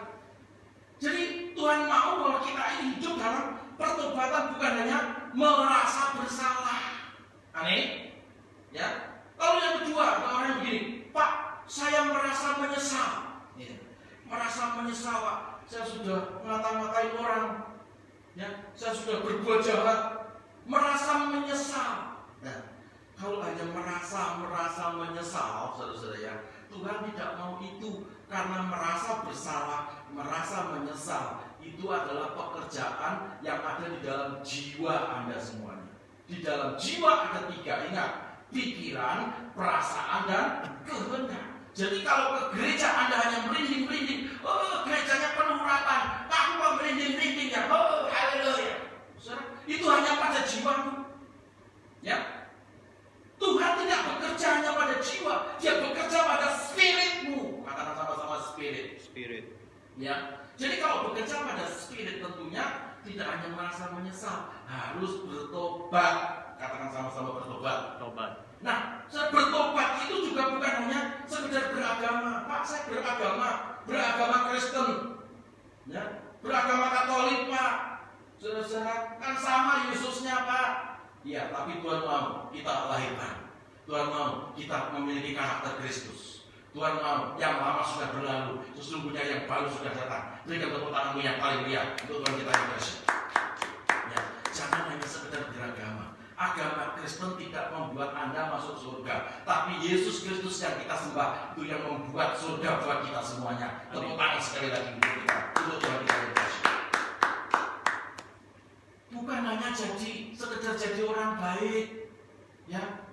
Jadi Tuhan mau bahwa kita ini hidup dalam pertobatan, bukan hanya merasa bersalah. Aneh, ya. Lalu yang kedua, ada orang yang begini, Pak, saya merasa menyesal. Ya. Merasa menyesal, Pak. Saya sudah ngata-ngatain orang. Ya, saya sudah berbuat jahat. Merasa menyesal. Nah, kalau hanya merasa menyesal, saudara-saudara ya, Tuhan tidak mau itu, karena merasa bersalah, merasa menyesal itu adalah pekerjaan yang ada di dalam jiwa Anda semuanya. Di dalam jiwa ada 3, ingat, pikiran, perasaan, dan kehendak. Jadi kalau ke gereja Anda hanya merinding-merinding, oh gerejanya penuh harapan, kamu kok merinding-merinding ya, oh haleluya. Itu hanya pada jiwamu. Ya. Tuhan tidak bekerja hanya pada jiwa, Dia bekerja pada spiritmu. Katakan sama-sama spirit. Spirit. Ya. Jadi kalau bekerja pada spirit tentunya tidak hanya merasa menyesal, harus bertobat. Katakan sama-sama bertobat. Tobat. Nah, bertobat itu juga bukan hanya sekedar beragama. Pak, saya beragama Kristen. Ya, beragama Katolik, Pak. Saudara, kan sama Yesusnya, Pak. Ya, tapi Tuhan mau kita lahirkan. Tuhan mau kita memiliki karakter Kristus. Tuhan mau yang lama sudah berlalu, sesungguhnya yang baru sudah datang. Berikan tepuk tanganmu yang paling meriah untuk Tuhan kita yang kasih. Ya, jangan hanya sekedar beragama. Agama Kristen tidak membuat Anda masuk surga, tapi Yesus Kristus yang kita sembah itu yang membuat surga buat kita semuanya. Tepuk tangan sekali lagi untuk kita, untuk Tuhan kita yang kasih. Bukan hanya sekedar jadi orang baik, ya.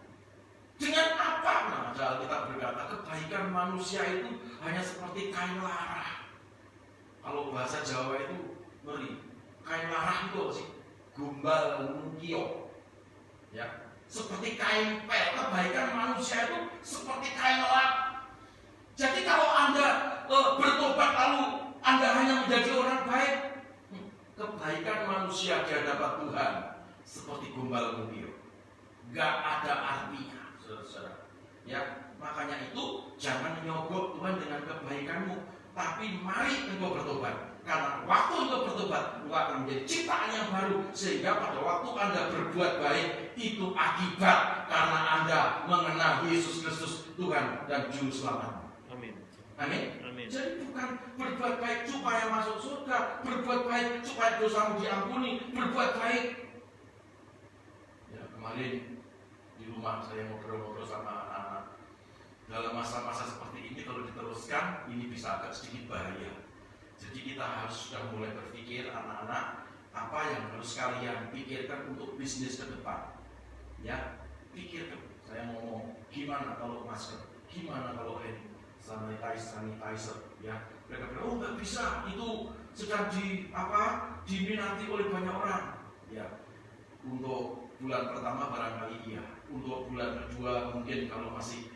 Dengan apa? Nah, kita berkata kebaikan manusia itu hanya seperti kain larah. Kalau bahasa Jawa itu ngeri. Kain larah itu apa sih? Gumbal mungkio. Ya, seperti kain pel. Kebaikan manusia itu seperti kain larah. Jadi kalau Anda bertobat lalu Anda hanya menjadi orang baik, kebaikan manusia di hadapan Tuhan seperti gumbal mungkio. Gak ada artinya. Saudara, ya, makanya itu jangan nyogok Tuhan dengan kebaikanmu, tapi mari engkau bertobat. Karena waktu untuk bertobat, engkau akan menjadi ciptaan yang baru. Sehingga pada waktu Anda berbuat baik, itu akibat karena Anda mengenal Yesus Kristus Tuhan dan Juru Selamat. Amin. Amin. Amin. Jadi bukan berbuat baik supaya masuk surga, berbuat baik supaya dosamu diampuni, berbuat baik. Ya, kemarin di rumah saya ngobrol-ngobrol sama anak-anak. Dalam masa-masa seperti ini kalau diteruskan, ini bisa agak sedikit bahaya. Jadi kita harus sudah mulai berpikir anak-anak, apa yang harus kalian pikirkan untuk bisnis ke depan. Ya, pikirkan. Saya ngomong, gimana kalau masker, gimana kalau ini sanitizer, ya. Mereka bilang, oh nggak bisa, itu sedang diminati oleh banyak orang. Ya, untuk bulan pertama barangkali iya, untuk bulan kedua mungkin kalau masih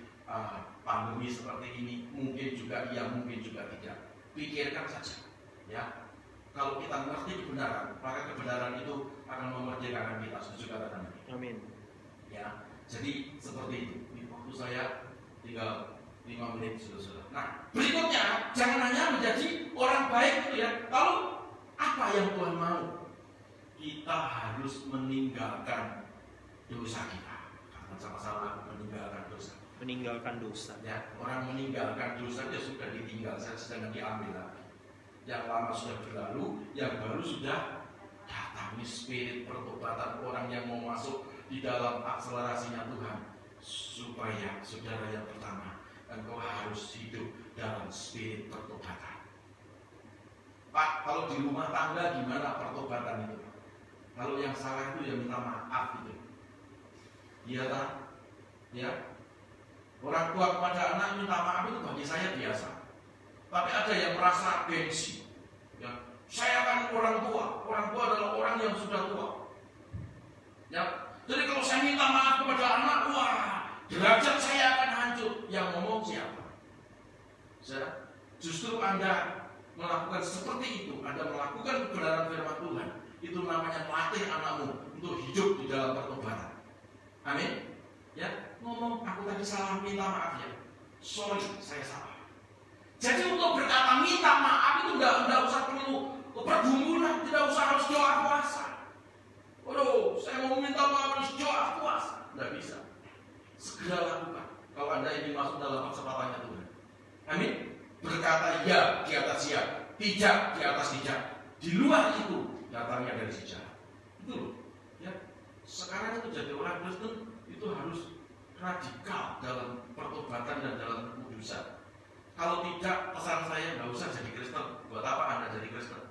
pandemi seperti ini mungkin juga iya, mungkin juga tidak. Pikirkan saja, ya. Kalau kita mengerti kebenaran, maka kebenaran itu akan memerdekakan kita. Setuju katakan? Amin. Ya, jadi seperti itu. Ini waktu saya tinggal 5 menit sudah. Nah, berikutnya jangan hanya menjadi orang baik itu ya. Lalu apa yang Tuhan mau? Kita harus meninggalkan dosa kita. Karena sama-sama meninggalkan dosa. Meninggalkan dosa. Ya, orang meninggalkan dosa dia sudah ditinggal, sedang diambil lagi. Yang lama sudah berlalu, yang baru sudah datang. Ini spirit pertobatan orang yang mau masuk di dalam akselerasinya Tuhan, supaya saudara yang pertama, engkau harus hidup dalam spirit pertobatan. Pak, kalau di rumah tangga gimana pertobatan itu? Kalau yang salah itu ya minta maaf itu. Iya tak? Ya. Orang tua kepada anak minta maaf itu bagi saya biasa. Tapi ada yang merasa gengsi. Ya, saya kan orang tua adalah orang yang sudah tua. Ya, jadi kalau saya minta maaf kepada anak, wah, derajat saya akan hancur. Yang ngomong siapa? Saya, justru Anda melakukan seperti itu, Anda melakukan kebenaran firman Tuhan, itu namanya melatih anakmu untuk hidup di dalam pertobatan. Amin. Ya, ngomong aku tadi salah, minta maaf ya. Sorry, saya salah. Jadi untuk berkata minta maaf itu tidak usah perlu pergumulan, tidak usah harus doa puasa. Waduh, saya mau minta maaf harus doa puasa, tidak bisa. Segera lakukan kalau Anda ingin masuk dalam persempatannya Tuhan. Amin. Berkata ya di atas ya, tidak di atas tidak. Di luar itu datangnya dari sejarah. Itu loh. Ya. Sekarang itu jadi orang Kristen itu harus radikal dalam pertobatan dan dalam kekudusan. Kalau tidak, pesan saya nggak usah jadi Kristen. Buat apa Anda jadi Kristen?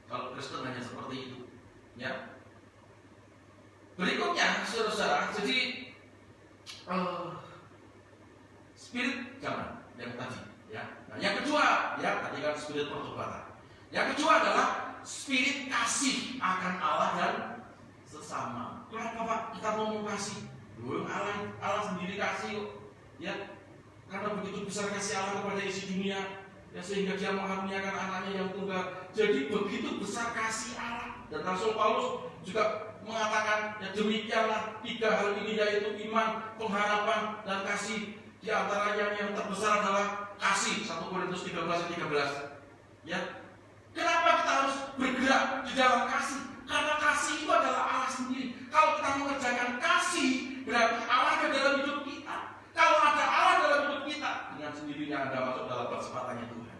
Kalau Kristen hanya seperti itu, ya. Berikutnya, saudara-saudara, jadi spirit jangan yang tadi, ya. Nah, yang kedua, ya tadi kan spirit pertobatan. Yang kedua adalah spirit kasih akan Allah dan sesama. Kenapa Pak kita ngomong kasih? Allah sendiri kasih kok, ya. Karena begitu besar kasih Allah kepada isi dunia, ya, sehingga Dia mengaruniakan anaknya yang tunggal. Jadi begitu besar kasih Allah. Dan Rasul Paulus juga mengatakan, ya demikianlah 3 hal ini, yaitu iman, pengharapan, dan kasih. Di antaranya yang terbesar adalah kasih. 1 Korintus 13:13. Ya, kenapa kita harus bergerak di dalam kasih? Karena kasih itu adalah Allah sendiri. Kalau kita mengerjakan kasih, berarti Allah ada dalam hidup kita. Kalau ada Allah dalam hidup kita, dengan sendirinya Anda masuk dalam persempatannya Tuhan.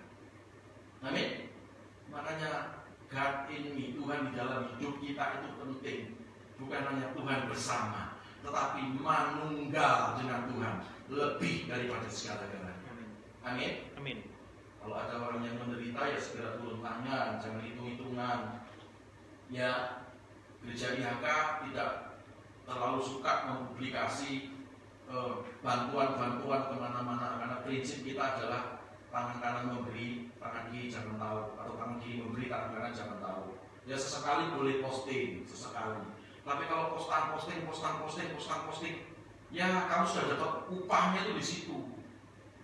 Amin. Makanya God in me, Tuhan di dalam hidup kita itu penting. Bukan hanya Tuhan bersama, tetapi manunggal dengan Tuhan lebih daripada segala-galanya. Amin. Amin. Kalau ada orang yang menderita, ya segera turun tangan, jangan hitung-hitungan. Ya, gereja IHK tidak terlalu suka mempublikasi bantuan-bantuan kemana-mana, karena prinsip kita adalah tangan kanan memberi, tangan kiri jangan tahu, atau tangan kiri memberi, tangan kanan jangan tahu. Ya sesekali boleh posting, sesekali. Tapi kalau posting, ya kamu sudah dapat upahnya itu di situ.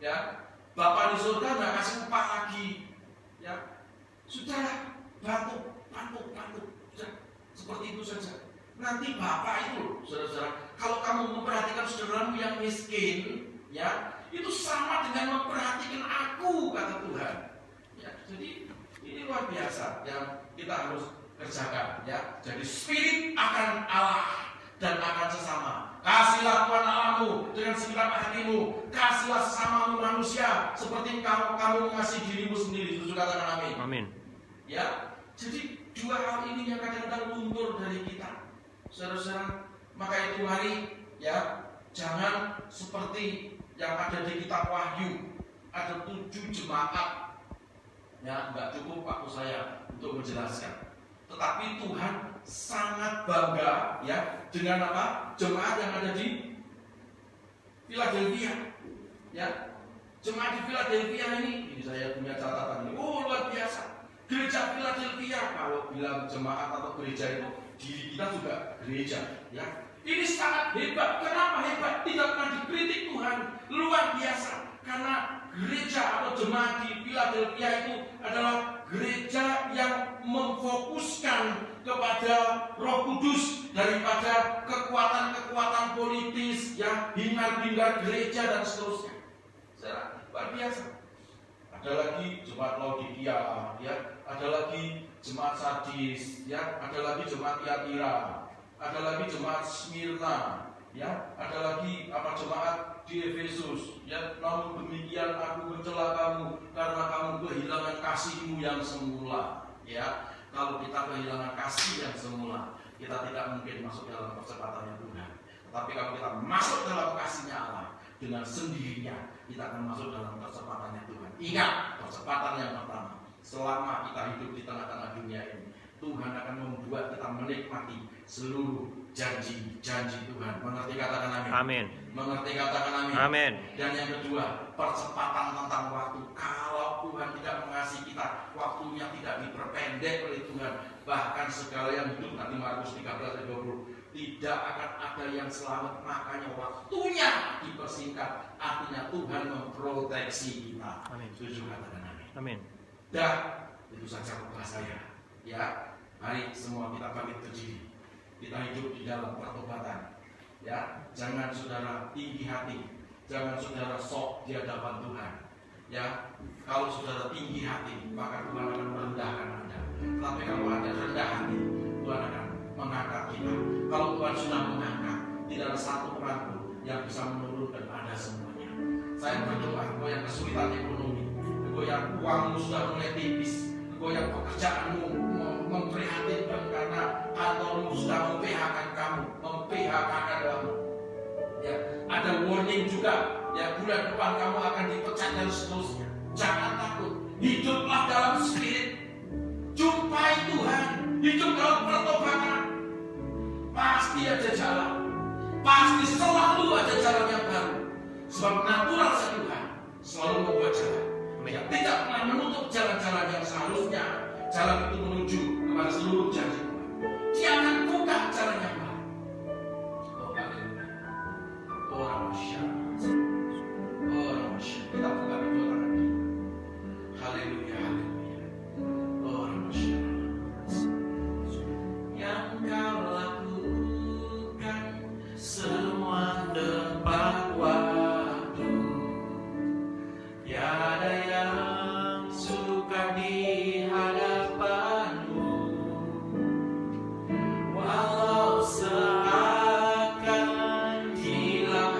Ya, Bapak di surga nggak kasih upah lagi. Ya, sudah bantu. Sudah, seperti itu saja. Nanti Bapak itu, saudara-saudara, kalau kamu memperhatikan saudaramu yang miskin, ya, itu sama dengan memperhatikan aku, kata Tuhan. Ya, jadi ini Ini luar biasa yang kita harus kerjakan ya. Jadi spirit akan Allah dan akan sesama. Kasihlah Tuhan Allahmu dengan segenap hatimu. Kasihlah sesamamu manusia seperti kamu mengasihi dirimu sendiri. Setuju katakan amin. Amin. Ya, jadi dua hal ini yang kadang-kadang luntur dari kita, saudara-saudara. Maka itu mari ya, jangan seperti yang ada di kitab Wahyu, ada 7 jemaat. Ya, nggak cukup waktu saya untuk menjelaskan. Tetapi Tuhan sangat bangga ya dengan apa? Jemaat yang ada di Philadelphia. Ya, jemaat di Philadelphia ini saya punya catatan ini. Oh, luar biasa. Gereja Philadelphia, kalau bilang jemaat atau gereja itu, diri kita juga gereja. Ya, ini sangat hebat. Kenapa hebat? Tidak pernah dikritik Tuhan. Luar biasa. Karena gereja atau jemaat di Philadelphia itu adalah gereja yang memfokuskan kepada Roh Kudus daripada kekuatan-kekuatan politis yang hingar-bingar gereja dan seterusnya. Luar biasa. Ada lagi jemaat Laodikia, ya, ada lagi jemaat Sardis, ya, ada lagi jemaat Tiatira, ada lagi jemaat Smyrna, ya, ada lagi jemaat di Efesus, ya. Namun demikian aku mencela kamu karena kamu kehilangan kasihmu yang semula, ya. Kalau kita kehilangan kasih yang semula, kita tidak mungkin masuk dalam percepatannya Tuhan. Tapi kalau kita masuk dalam kasihnya Allah, dengan sendirinya kita akan masuk dalam percepatannya Tuhan. Ingat, percepatan yang pertama, selama kita hidup di tengah-tengah dunia ini, Tuhan akan membuat kita menikmati seluruh janji-janji Tuhan. Mengerti katakan amin? Amin. Mengerti katakan amin? Amin. Dan yang kedua, percepatan tentang waktu. Kalau Tuhan tidak mengasihi kita, waktunya tidak diperpendek oleh Tuhan. Bahkan segala yang hidup, nanti Markus 13-20, tidak akan ada yang selamat. Makanya waktunya dipersingkat. Artinya Tuhan memproteksi kita. Amin. Setuju katakan amin? Amin. Dah, itu saja khotbah saya. Ya, mari semua kita bangkit berdiri. Kita hidup di dalam pertobatan. Ya, jangan saudara tinggi hati, jangan saudara sok di hadapan Tuhan. Ya, kalau saudara tinggi hati, maka Tuhan akan merendahkan Anda. Tapi kalau Anda rendah hati, Tuhan akan mengangkat kita. Kalau Tuhan sudah mengangkat, tidak ada satu orang pun yang bisa menurunkan Anda semuanya. Saya berdoa, engkau yang kesulitan ekonomi, engkau yang uangmu sudah mulai tipis, engkau yang pekerjaanmu memprihatinkan karena kantormu sudah mem-PHK kamu, Ya, ada warning juga, ya, bulan depan kamu akan dipecat dan seterusnya. Jangan takut, hiduplah dalam spirit, jumpai Tuhan, hidup dalam pertobatan. Pasti ada jalan, pasti selalu ada jalan yang baru. Sebab natural Tuhan selalu membuat jalan. Ya, tidak pernah menutup jalan-jalan yang seharusnya jalan itu menuju kepada seluruh janji Tuhan. Dia akan buka jalan yang baru. Oh, haleluya. Oh, Ramasya. Oh, Ramasya. Kita buka kedua tangan kita. Haleluya, haleluya. Oh, Ramasya. Yang kau lakukan semua tepat waktu. Tiada yang suka di hadapanmu. Walau seakan hilang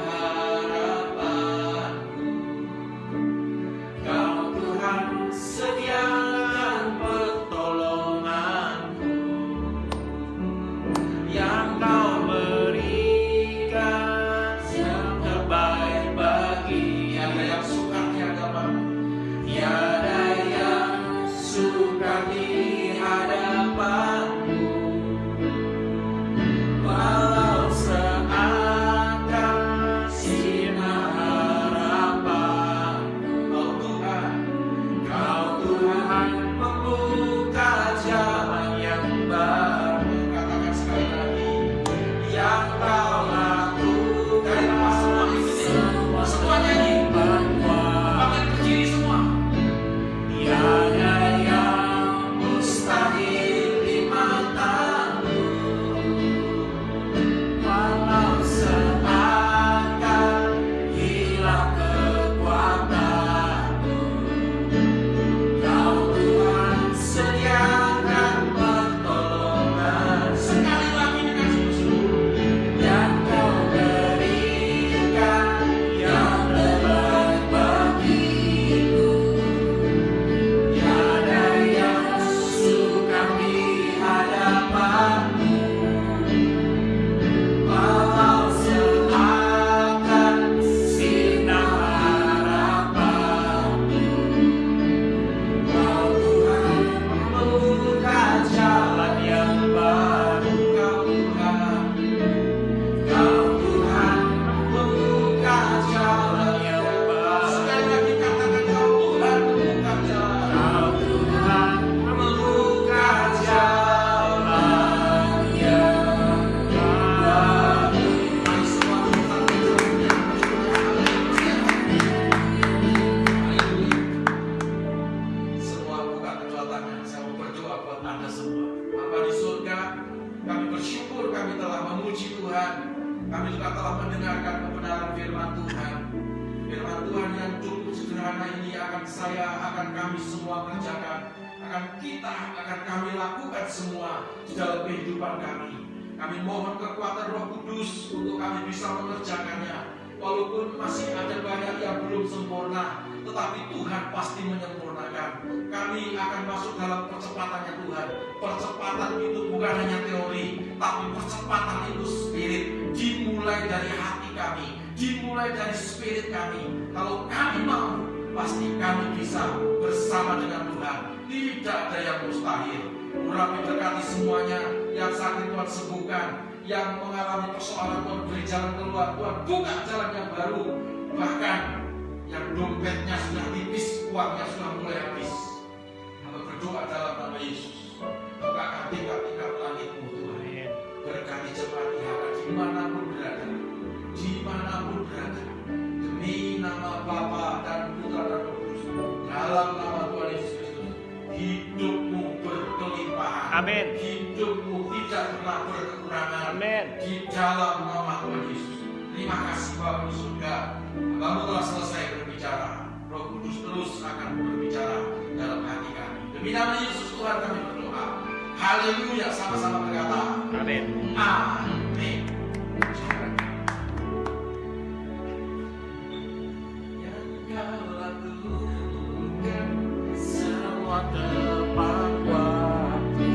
Kami juga telah mendengarkan kebenaran firman Tuhan. Firman Tuhan yang cukup sederhana ini akan kami semua kerjakan, akan kami lakukan semua di dalam kehidupan kami. Kami mohon kekuatan Roh Kudus untuk kami bisa mengerjakannya. Walaupun masih ada banyak yang belum sempurna, tetapi Tuhan pasti menyempurnakan. Kami akan masuk dalam percepatannya Tuhan. Percepatan itu bukan hanya teori, tapi percepatan itu spirit. Dimulai dari hati kami, dimulai dari spirit kami. Kalau kami mau, pasti kami bisa bersama dengan Tuhan. Tidak ada yang mustahil. Urapi berkati semuanya. Yang sakit Tuhan sembuhkan, yang mengalami persoalan Tuhan beri jalan keluar, Tuhan buka jalan yang baru. Bahkan yang dompetnya sudah tipis, uangnya sudah mulai habis. Kami berdoa dalam nama Yesus. Bukakan tingkat-tingkat langit-Mu Tuhan. Berkati jemaat IHK dimanapun berada, dimanapun berada. Demi nama Bapa dan Putra dan Roh Kudus, dalam nama Tuhan Yesus Kristus, hidupmu berkelimpahan. Amin. Hidupmu tidak pernah berkekurangan. Amin. Di dalam nama Tuhan Yesus. Terima kasih Bapa di surga. Kamu telah selesai berbicara. Roh Kudus terus akan berbicara dalam hati kami. Demi nama Yesus Tuhan kami berdoa. Haleluya, sama-sama berkata. Amin. Amin. Yang kau lakukan semua tepat waktu.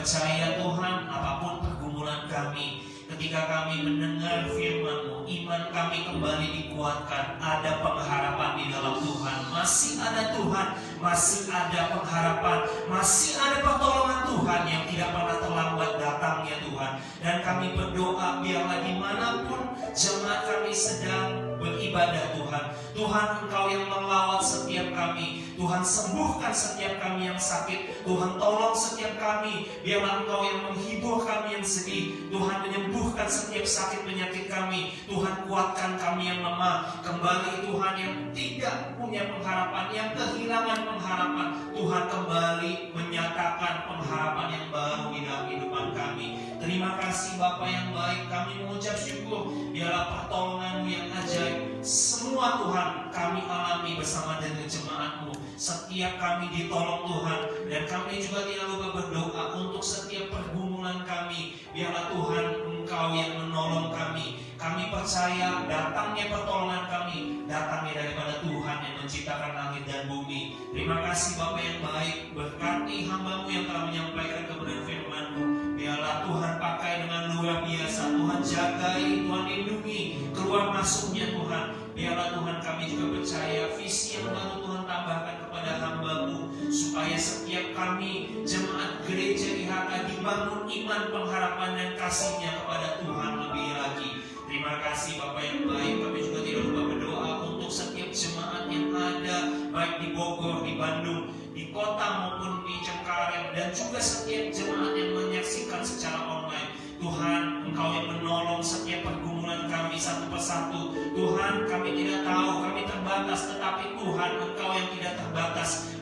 Percaya Tuhan, apapun pergumulan kami, ketika kami mendengar firman-Mu, iman kami kembali dikuatkan. Ada pengharapan di dalam Tuhan. Masih ada Tuhan, masih ada pengharapan, masih ada pertolongan Tuhan yang tidak pernah terlambat datangnya Tuhan. Dan kami berdoa biarlah dimanapun jemaat kami sedang beribadah Tuhan, Tuhan Engkau yang melawat setiap kami. Tuhan sembuhkan setiap kami yang sakit. Tuhan tolong setiap kami. Biarlah Engkau yang menghibur kami yang sedih. Tuhan menyembuhkan setiap sakit penyakit kami. Tuhan kuatkan kami yang lemah. Kembali Tuhan yang tidak punya pengharapan, yang kehilangan pengharapan, Tuhan kembali menyatakan pengharapan yang baru di dalam kehidupan kami. Terima kasih Bapa yang baik. Kami mengucap syukur. Biarlah pertolongan-Mu yang ajaib semua Tuhan kami alami bersama dengan jemaat-Mu. Setiap kami ditolong Tuhan. Dan kami juga tidak lupa berdoa untuk setiap pergumulan kami. Biarlah Tuhan Engkau yang menolong kami. Kami percaya datangnya pertolongan kami datangnya daripada Tuhan yang menciptakan langit dan bumi. Terima kasih Bapa yang baik. Berkati hamba-Mu yang telah menyampaikan kebenaran firman-Mu. Biarlah Tuhan pakai dengan luar biasa. Tuhan jagai, Tuhan lindungi keluar masuknya Tuhan. Biarlah Tuhan kami juga percaya visi yang baru Tuhan tambahkan kepada hamba-Mu, supaya setiap kami jemaat gereja IHK dibangun iman, pengharapan dan kasih-Nya kepada Tuhan lebih lagi. Terima kasih Bapak yang baik. Kami juga tidak lupa berdoa untuk setiap jemaat yang ada, baik di Bogor, di Bandung, di kota maupun di Cengkareng, dan juga setiap jemaat yang menyaksikan secara online. Tuhan, Engkau yang menolong setiap pergumulan kami satu persatu. Tuhan, kami tidak tahu, kami terbatas, tetapi Tuhan, Engkau yang tidak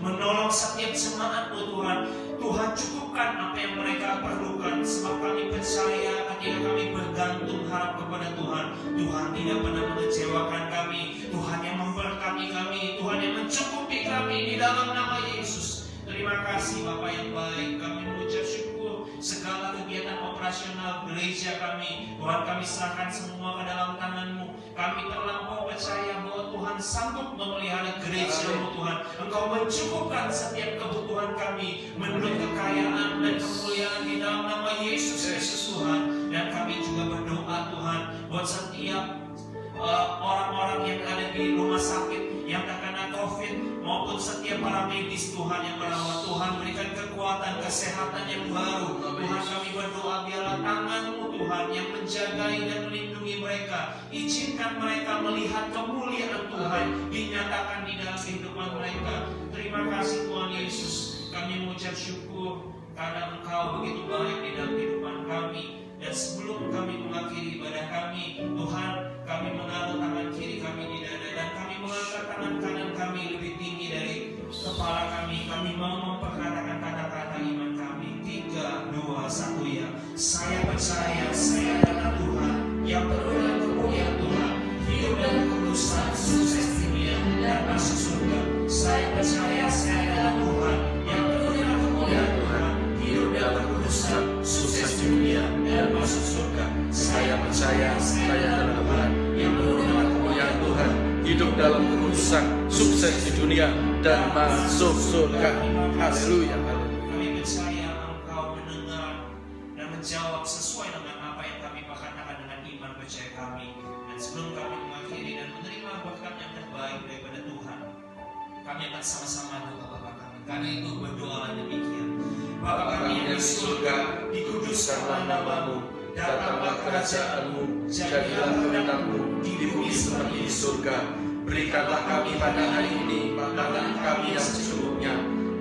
menolong setiap jemaat-Mu Tuhan. Tuhan, cukupkan apa yang mereka perlukan, sebab kami percaya ketika kami bergantung harap kepada Tuhan, Tuhan tidak pernah mengecewakan kami. Tuhan yang memberkati kami, Tuhan yang mencukupi kami di dalam nama Yesus. Terima kasih Bapa yang baik, kami mengucap syukur segala kegiatan operasional gereja kami, Tuhan kami serahkan semua ke dalam tangan-Mu. Kami terlampau percaya bahwa Tuhan sanggup memelihara gereja-Mu Tuhan. Engkau mencukupkan setiap kebutuhan kami menurut kekayaan dan kemuliaan di dalam nama Yesus Kristus Tuhan. Dan kami juga berdoa Tuhan buat setiap orang-orang yang ada di rumah sakit yang terkena COVID maupun setiap para medis Tuhan yang merawat. Tuhan berikan kekuatan, kesehatan yang baru. Tuhan kami berdoa biarlah tangan-Mu Tuhan yang menjagai dan melindungi mereka. Izinkan mereka melihat kemuliaan Tuhan dinyatakan di dalam kehidupan mereka. Terima kasih Tuhan Yesus. Kami mengucap syukur karena Engkau begitu baik di dalam kehidupan kami. Dan sebelum kami mengakhiri ibadah kami, Tuhan, kami menaruh tangan kiri kami di dada dan kami mengangkat tangan kanan kami lebih tinggi dari kepala kami. Kami mau memperkatakan kata-kata iman kami. 3, 2, 1 ya. Saya percaya saya adalah Tuhan yang penuh dengan kemuliaan Tuhan, hidup dalam kekudusan, sukses dunia dan masuk surga. Saya percaya saya adalah Tuhan yang penuh dengan kemuliaan Tuhan, hidup dalam kekudusan, sukses dunia dan masuk surga. Saya percaya saya adalah Tuhan yang penuh dengan kemuliaan Tuhan, hidup dalam kekudusan, sukses di dunia dan masuk surga. Haleluya. Kami percaya Engkau mendengar dan menjawab sesuai dengan apa yang kami katakan dengan iman percaya kami. Dan sebelum kami mengakhiri dan menerima berkat yang terbaik daripada Tuhan, kami akan sama-sama doa Bapa kami. Karena itu berdoa demikian. Bapa kami yang di surga, dikuduskanlah nama-Mu, datanglah kerajaan-Mu, jadilah kehendak-Mu di bumi seperti di surga. Berikanlah kami pada hari ini makanan kami yang secukupnya,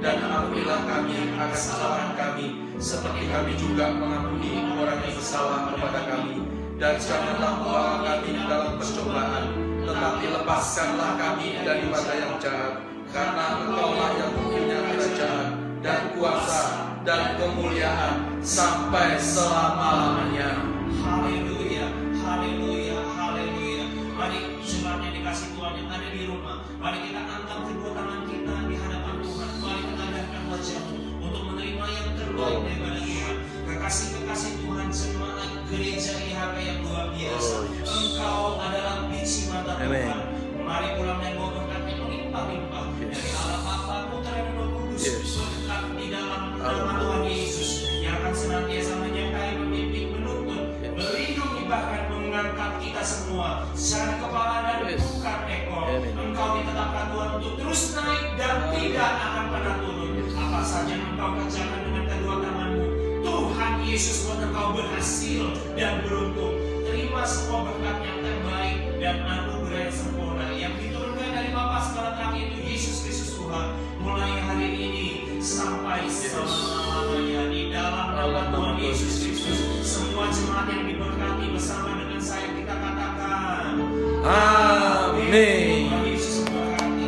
dan ampunilah kami akan kesalahan kami, seperti kami juga mengampuni orang yang bersalah kepada kami. Dan janganlah membawa kami dalam percobaan, tetapi lepaskanlah kami daripada yang jahat. Karena Engkau-lah yang mempunyai kerajaan dan kuasa dan kemuliaan sampai selama-lamanya. Haleluya, haleluya, haleluya. Mari jemaat yang dikasih Tuhan yang ada di rumah, mari kita angkat kedua tangan kita di hadapan Tuhan. Mari kita angkat wajahmu untuk menerima yang terbaik daripada Tuhan. Kekasih-kekasih Tuhan, jemaat gereja IHK yang luar biasa. Engkau adalah biji mata Tuhan. Mari pulang dan bawa berkat yang melimpah-limpah dari Allah Bapa, Putra dan Roh Kudus. Berkat di dalam nama Tuhan Yesus yang akan senantiasa menyertai, membimbing, menuntun, melindungi, bahkan mengangkat kita semua secara kepala dan bukan ekor. Engkau ditetapkan Tuhan untuk terus naik dan tidak akan pernah turun. Apa saja yang Engkau kerjakan dengan kedua tangan-Mu, Tuhan Yesus buat Engkau berhasil dan beruntung. Terima semua berkat yang terbaik dan anugerah yang sempurna yang diturunkan dari Bapa segala terang itu Yesus Kristus Tuhan, mulai hari ini sampai selama-lamanya di dalam nama Tuhan Yesus Kristus. Semua jemaat yang diberkati bersama dengan saya kita katakan Amin. Tuhan Yesus memberkati.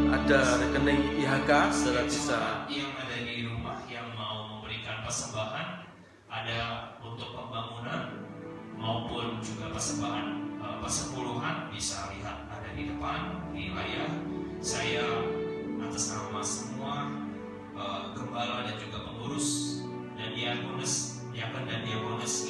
Ada rekening IHK, saudara bisa. Yang ada di rumah yang mau memberikan persembahan, ada untuk pembangunan maupun juga persembahan persepuluhan, bisa lihat ada di depan di layar. Saya atas nama semua gembala dan juga pengurus dan diakonis, diakon dan diakonis